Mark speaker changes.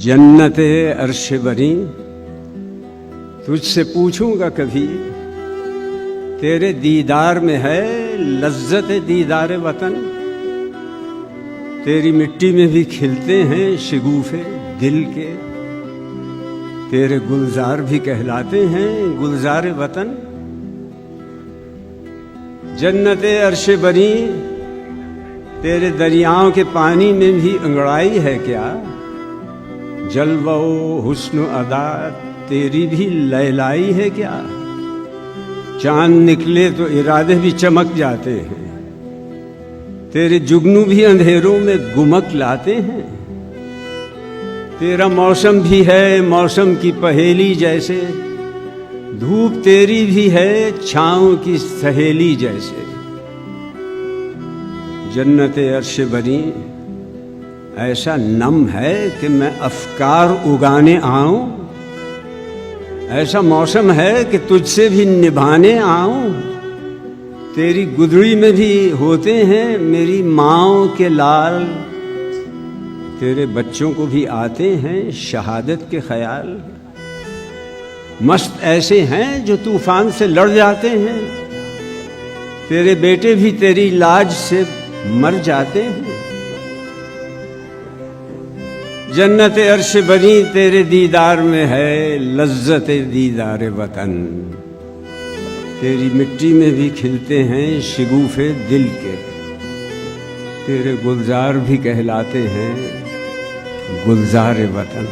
Speaker 1: जन्नत अर्श बरी, तुझसे पूछूंगा कभी, तेरे दीदार में है लज्जत दीदार वतन। तेरी मिट्टी में भी खिलते हैं शगुफे दिल के, तेरे गुलजार भी कहलाते हैं गुलजार वतन। जन्नत अर्श बरी, तेरे दरियाओं के पानी में भी अंगड़ाई है क्या? जलवो हुस्न अदा तेरी भी लैलाई है क्या? चांद निकले तो इरादे भी चमक जाते हैं, तेरे जुगनू भी अंधेरों में गुमक लाते हैं। तेरा मौसम भी है मौसम की पहेली जैसे, धूप तेरी भी है छाँव की सहेली जैसे। जन्नत अर्श बरी ऐसा नम है कि मैं अफकार उगाने आऊं, ऐसा मौसम है कि तुझसे भी निभाने आऊं। तेरी गुदड़ी में भी होते हैं मेरी माँओं के लाल, तेरे बच्चों को भी आते हैं शहादत के ख्याल। मस्त ऐसे हैं जो तूफान से लड़ जाते हैं, तेरे बेटे भी तेरी लाज से मर जाते हैं। जन्नत अर्श बरी, तेरे दीदार में है लज्जत दीदार वतन। तेरी मिट्टी में भी खिलते हैं शगुफे दिल के, तेरे गुलजार भी कहलाते हैं गुलजार वतन।